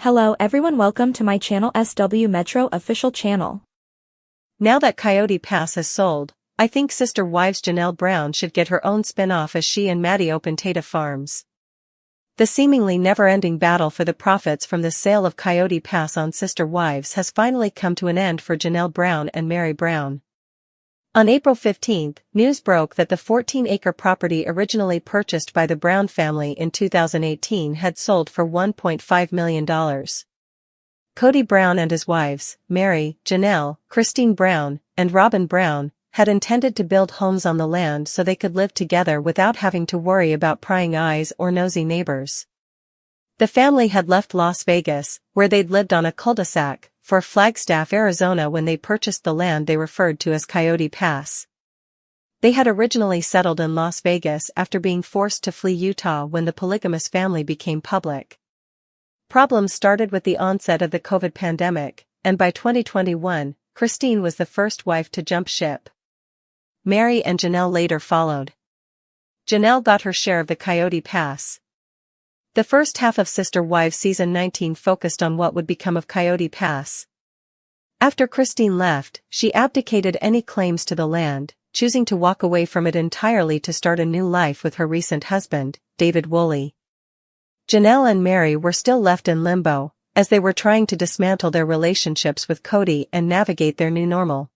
Hello everyone, welcome to my channel SW Metro official channel. Now that KODY Pass has sold, I think Sister Wives Janelle Brown should get her own spin-off as she and Maddie open Tata Farms. The seemingly never-ending battle for the profits from the sale of KODY Pass on Sister Wives has finally come to an end for Janelle Brown and Mary Brown. On April 15, news broke that the 14-acre property originally purchased by the Brown family in 2018 had sold for $1.5 million. KODY Brown and his wives, Mary, Janelle, Christine Brown, and Robin Brown, had intended to build homes on the land so they could live together without having to worry about prying eyes or nosy neighbors. The family had left Las Vegas, where they'd lived on a cul-de-sac, for Flagstaff, Arizona when they purchased the land they referred to as KODY Pass. They had originally settled in Las Vegas after being forced to flee Utah when the polygamous family became public. Problems started with the onset of the COVID pandemic, and by 2021, Christine was the first wife to jump ship. Mary and Janelle later followed. Janelle got her share of the KODY Pass. The first half of Sister Wives Season 19 focused on what would become of KODY Pass. After Christine left, she abdicated any claims to the land, choosing to walk away from it entirely to start a new life with her recent husband, David Woolley. Janelle and Mary were still left in limbo, as they were trying to dismantle their relationships with KODY and navigate their new normal.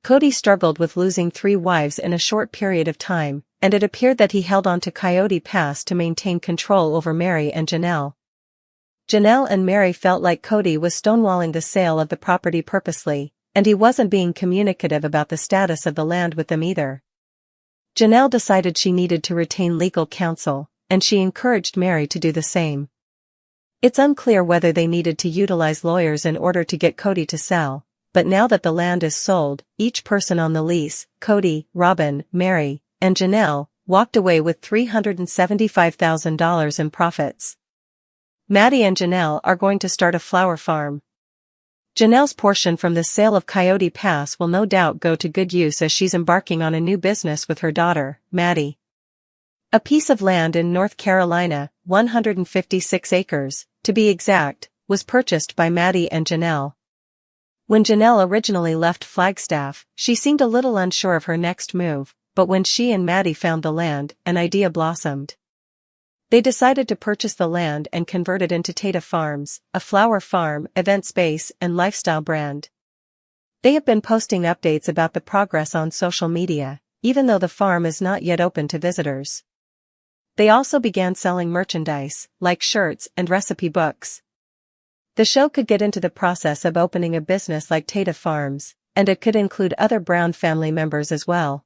KODY struggled with losing 3 wives in a short period of time, and it appeared that he held on to KODY Pass to maintain control over Mary and Janelle. Janelle and Mary felt like KODY was stonewalling the sale of the property purposely, and he wasn't being communicative about the status of the land with them either. Janelle decided she needed to retain legal counsel, and she encouraged Mary to do the same. It's unclear whether they needed to utilize lawyers in order to get KODY to sell, but now that the land is sold, each person on the lease, KODY, Robin, Mary, and Janelle, walked away with $375,000 in profits. Maddie and Janelle are going to start a flower farm. Janelle's portion from the sale of KODY Pass will no doubt go to good use as she's embarking on a new business with her daughter, Maddie. A piece of land in North Carolina, 156 acres, to be exact, was purchased by Maddie and Janelle. When Janelle originally left Flagstaff, she seemed a little unsure of her next move, but when she and Maddie found the land, an idea blossomed. They decided to purchase the land and convert it into Tata Farms, a flower farm, event space, and lifestyle brand. They have been posting updates about the progress on social media, even though the farm is not yet open to visitors. They also began selling merchandise, like shirts and recipe books. The show could get into the process of opening a business like Tata Farms, and it could include other Brown family members as well.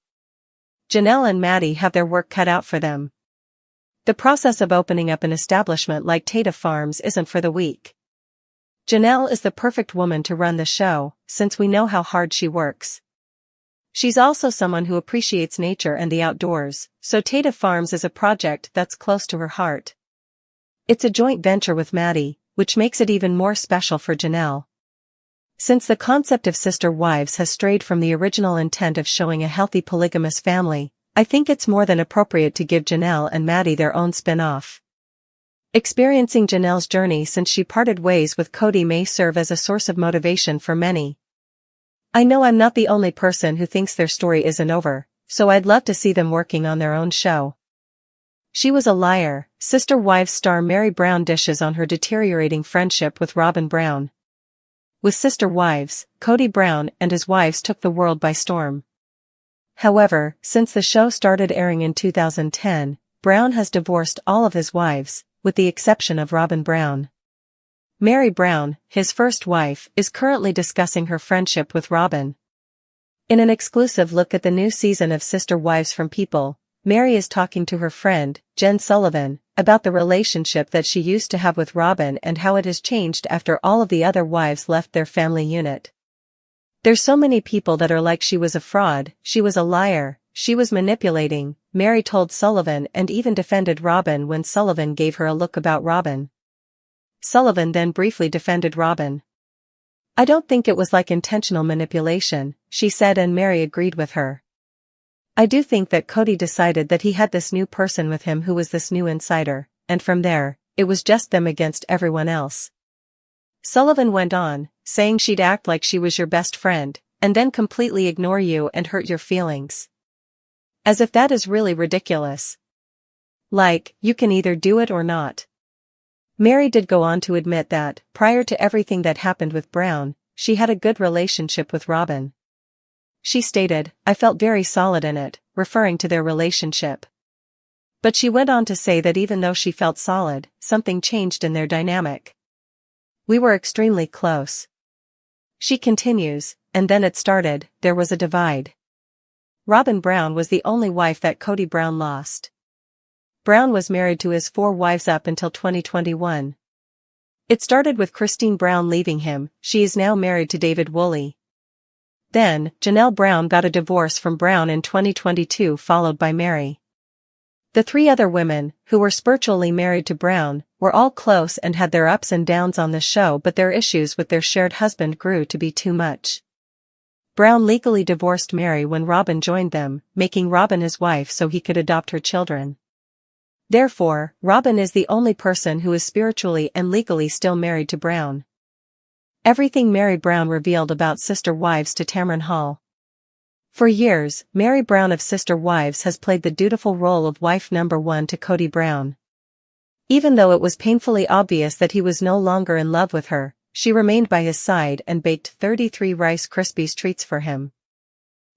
Janelle and Maddie have their work cut out for them. The process of opening up an establishment like Tata Farms isn't for the weak. Janelle is the perfect woman to run the show, since we know how hard she works. She's also someone who appreciates nature and the outdoors, so Tata Farms is a project that's close to her heart. It's a joint venture with Maddie, which makes it even more special for Janelle. Since the concept of Sister Wives has strayed from the original intent of showing a healthy polygamous family, I think it's more than appropriate to give Janelle and Maddie their own spin-off. Experiencing Janelle's journey since she parted ways with KODY may serve as a source of motivation for many. I know I'm not the only person who thinks their story isn't over, so I'd love to see them working on their own show. She was a liar, Sister Wives star Mary Brown dishes on her deteriorating friendship with Robin Brown. With Sister Wives, KODY Brown and his wives took the world by storm. However, since the show started airing in 2010, Brown has divorced all of his wives, with the exception of Robin Brown. Mary Brown, his first wife, is currently discussing her friendship with Robin. In an exclusive look at the new season of Sister Wives from People, Mary is talking to her friend, Jen Sullivan, about the relationship that she used to have with Robin and how it has changed after all of the other wives left their family unit. There's so many people that are like she was a fraud, she was a liar, she was manipulating, Mary told Sullivan and even defended Robin when Sullivan gave her a look about Robin. Sullivan then briefly defended Robin. I don't think it was like intentional manipulation, she said, and Mary agreed with her. I do think that KODY decided that he had this new person with him who was this new insider, and from there, it was just them against everyone else. Sullivan went on, saying she'd act like she was your best friend, and then completely ignore you and hurt your feelings. As if that is really ridiculous. Like, you can either do it or not. Mary did go on to admit that, prior to everything that happened with Brown, she had a good relationship with Robin. She stated, I felt very solid in it, referring to their relationship. But she went on to say that even though she felt solid, something changed in their dynamic. We were extremely close. She continues, and then it started, there was a divide. Robin Brown was the only wife that KODY Brown lost. Brown was married to his 4 wives up until 2021. It started with Christine Brown leaving him, she is now married to David Woolley. Then, Janelle Brown got a divorce from Brown in 2022 followed by Mary. The 3 other women, who were spiritually married to Brown, were all close and had their ups and downs on the show, but their issues with their shared husband grew to be too much. Brown legally divorced Mary when Robin joined them, making Robin his wife so he could adopt her children. Therefore, Robin is the only person who is spiritually and legally still married to Brown. Everything Mary Brown revealed about Sister Wives to Tamron Hall. For years, Mary Brown of Sister Wives has played the dutiful role of wife number 1 to KODY Brown. Even though it was painfully obvious that he was no longer in love with her, she remained by his side and baked 33 Rice Krispies treats for him.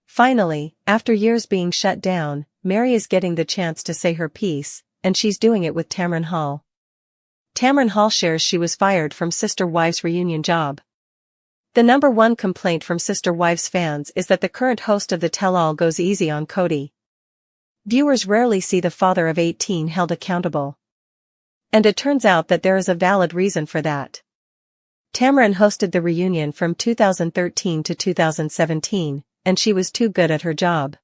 Finally, after years being shut down, Mary is getting the chance to say her piece, and she's doing it with Tamron Hall. Tamron Hall shares she was fired from Sister Wives' reunion job. The number 1 complaint from Sister Wives fans is that the current host of the tell-all goes easy on KODY. Viewers rarely see the father of 18 held accountable. And it turns out that there is a valid reason for that. Tamron hosted the reunion from 2013 to 2017, and she was too good at her job.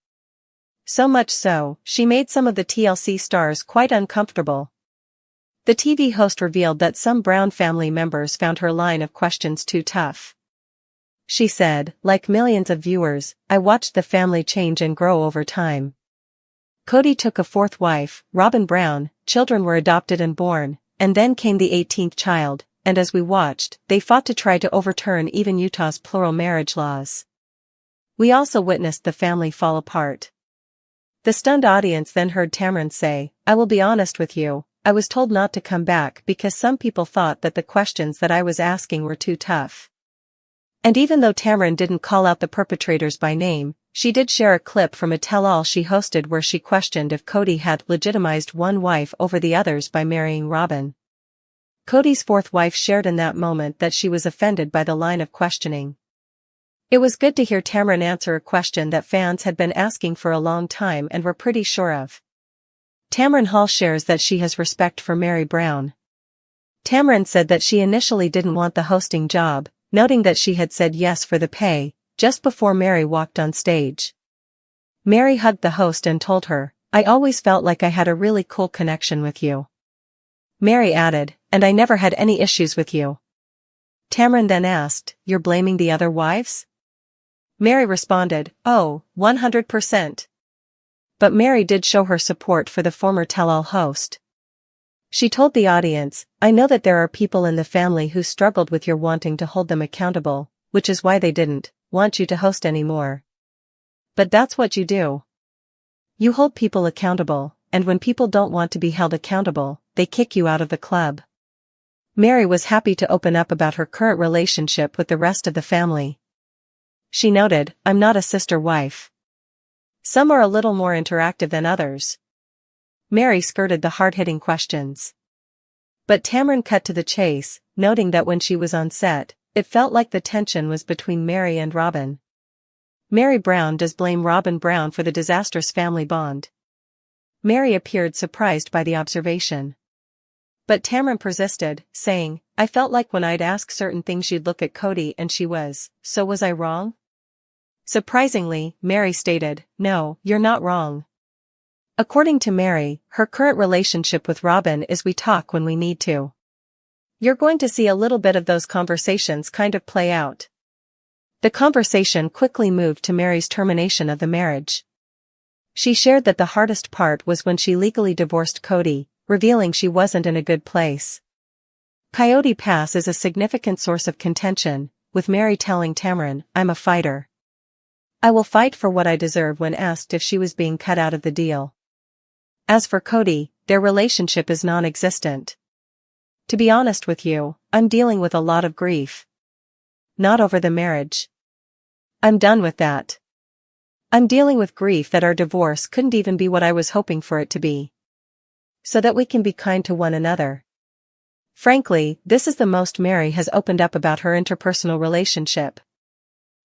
So much so, she made some of the TLC stars quite uncomfortable. The TV host revealed that some Brown family members found her line of questions too tough. She said, like millions of viewers, I watched the family change and grow over time. KODY took a 4th wife, Robin Brown, children were adopted and born, and then came the 18th child, and as we watched, they fought to try to overturn even Utah's plural marriage laws. We also witnessed the family fall apart. The stunned audience then heard Tamron say, I will be honest with you, I was told not to come back because some people thought that the questions that I was asking were too tough. And even though Tamron didn't call out the perpetrators by name, she did share a clip from a tell-all she hosted where she questioned if KODY had legitimized one wife over the others by marrying Robin. KODY's 4th wife shared in that moment that she was offended by the line of questioning. It was good to hear Tamron answer a question that fans had been asking for a long time and were pretty sure of. Tamron Hall shares that she has respect for Mary Brown. Tamron said that she initially didn't want the hosting job, noting that she had said yes for the pay, just before Mary walked on stage. Mary hugged the host and told her, I always felt like I had a really cool connection with you. Mary added, and I never had any issues with you. Tamron then asked, you're blaming the other wives? Mary responded, oh, 100%. But Mary did show her support for the former tell-all host. She told the audience, I know that there are people in the family who struggled with your wanting to hold them accountable, which is why they didn't want you to host anymore. But that's what you do. You hold people accountable, and when people don't want to be held accountable, they kick you out of the club. Mary was happy to open up about her current relationship with the rest of the family. She noted, I'm not a sister wife. Some are a little more interactive than others. Mary skirted the hard-hitting questions. But Tamron cut to the chase, noting that when she was on set, it felt like the tension was between Mary and Robin. Mary Brown does blame Robin Brown for the disastrous family bond. Mary appeared surprised by the observation. But Tamron persisted, saying, I felt like when I'd ask certain things you'd look at KODY and she was, so was I wrong? Surprisingly, Mary stated, no, you're not wrong. According to Mary, her current relationship with Robin is we talk when we need to. You're going to see a little bit of those conversations kind of play out. The conversation quickly moved to Mary's termination of the marriage. She shared that the hardest part was when she legally divorced KODY, revealing she wasn't in a good place. Coyote Pass is a significant source of contention, with Mary telling Tamron, "I'm a fighter. I will fight for what I deserve," when asked if she was being cut out of the deal. As for KODY, their relationship is non-existent. "To be honest with you, I'm dealing with a lot of grief. Not over the marriage. I'm done with that. I'm dealing with grief that our divorce couldn't even be what I was hoping for it to be. So that we can be kind to one another." Frankly, this is the most Mary has opened up about her interpersonal relationship.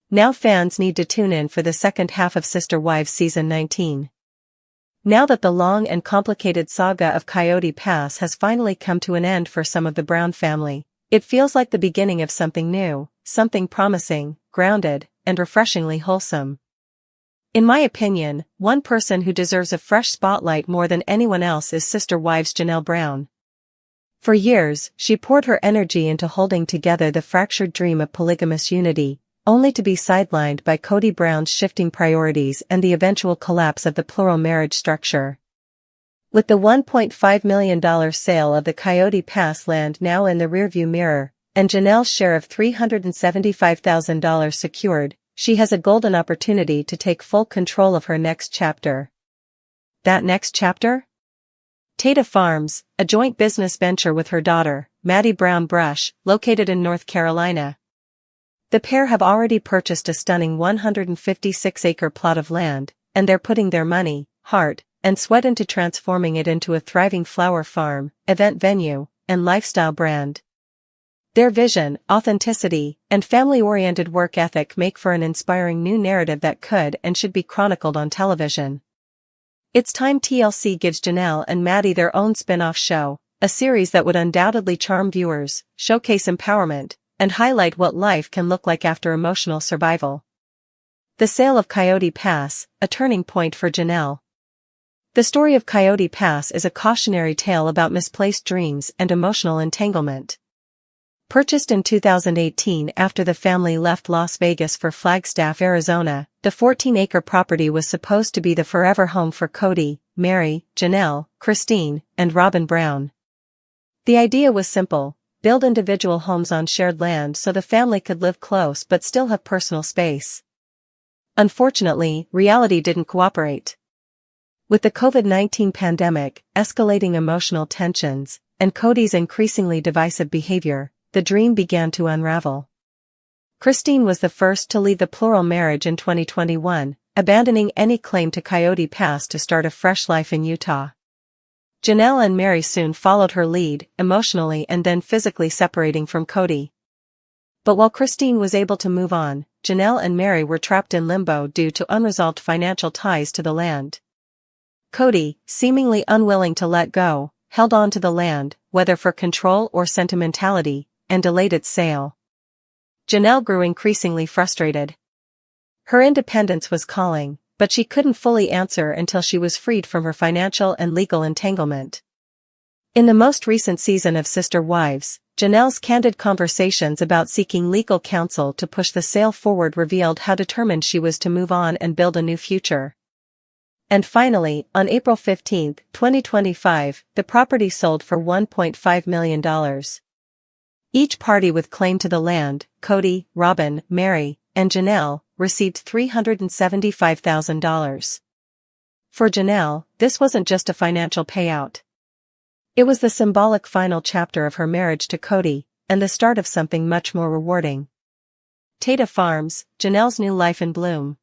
Now fans need to tune in for the second half of Sister Wives Season 19. Now that the long and complicated saga of Coyote Pass has finally come to an end for some of the Brown family, it feels like the beginning of something new, something promising, grounded, and refreshingly wholesome. In my opinion, one person who deserves a fresh spotlight more than anyone else is Sister Wives Janelle Brown. For years, she poured her energy into holding together the fractured dream of polygamous unity, only to be sidelined by KODY Brown's shifting priorities and the eventual collapse of the plural marriage structure. With the $1.5 million sale of the Coyote Pass land now in the rearview mirror, and Janelle's share of $375,000 secured, she has a golden opportunity to take full control of her next chapter. That next chapter? Tata Farms, a joint business venture with her daughter, Maddie Brown Brush, located in North Carolina. The pair have already purchased a stunning 156-acre plot of land, and they're putting their money, heart, and sweat into transforming it into a thriving flower farm, event venue, and lifestyle brand. Their vision, authenticity, and family-oriented work ethic make for an inspiring new narrative that could and should be chronicled on television. It's time TLC gives Janelle and Maddie their own spin-off show, a series that would undoubtedly charm viewers, showcase empowerment, and highlight what life can look like after emotional survival. The sale of Coyote Pass, a turning point for Janelle. The story of Coyote Pass is a cautionary tale about misplaced dreams and emotional entanglement. Purchased in 2018 after the family left Las Vegas for Flagstaff, Arizona, the 14-acre property was supposed to be the forever home for KODY, Mary, Janelle, Christine, and Robin Brown. The idea was simple: build individual homes on shared land so the family could live close but still have personal space. Unfortunately, reality didn't cooperate. With the COVID-19 pandemic, escalating emotional tensions, and KODY's increasingly divisive behavior, the dream began to unravel. Christine was the first to leave the plural marriage in 2021, abandoning any claim to Coyote Pass to start a fresh life in Utah. Janelle and Mary soon followed her lead, emotionally and then physically separating from KODY. But while Christine was able to move on, Janelle and Mary were trapped in limbo due to unresolved financial ties to the land. KODY, seemingly unwilling to let go, held on to the land, whether for control or sentimentality, and delayed its sale. Janelle grew increasingly frustrated. Her independence was calling, but she couldn't fully answer until she was freed from her financial and legal entanglement. In the most recent season of Sister Wives, Janelle's candid conversations about seeking legal counsel to push the sale forward revealed how determined she was to move on and build a new future. And finally, on April 15, 2025, the property sold for $1.5 million. Each party with claim to the land, KODY, Robin, Mary, and Janelle, received $375,000. For Janelle, this wasn't just a financial payout. It was the symbolic final chapter of her marriage to KODY, and the start of something much more rewarding. Tata Farms, Janelle's new life in bloom.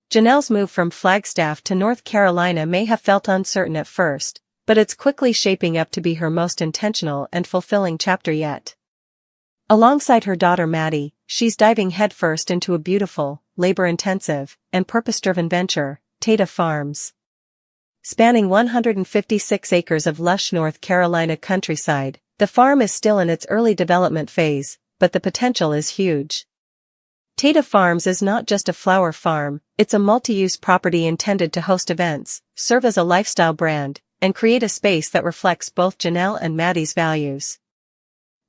Janelle's move from Flagstaff to North Carolina may have felt uncertain at first, but it's quickly shaping up to be her most intentional and fulfilling chapter yet. Alongside her daughter Maddie, she's diving headfirst into a beautiful, labor-intensive, and purpose-driven venture, Tata Farms. Spanning 156 acres of lush North Carolina countryside, the farm is still in its early development phase, but the potential is huge. Tata Farms is not just a flower farm, it's a multi-use property intended to host events, serve as a lifestyle brand, and create a space that reflects both Janelle and Maddie's values.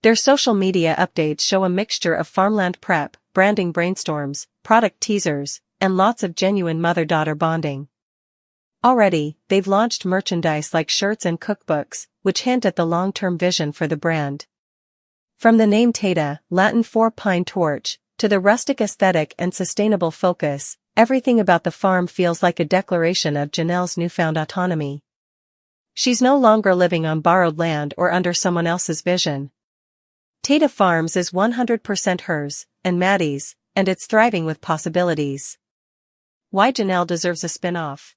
Their social media updates show a mixture of farmland prep, branding brainstorms, product teasers, and lots of genuine mother-daughter bonding. Already, they've launched merchandise like shirts and cookbooks, which hint at the long-term vision for the brand. From the name Tata, Latin for pine torch, to the rustic aesthetic and sustainable focus, everything about the farm feels like a declaration of Janelle's newfound autonomy. She's no longer living on borrowed land or under someone else's vision. Tata Farms is 100% hers, and Maddie's, and it's thriving with possibilities. Why Janelle deserves a spin-off.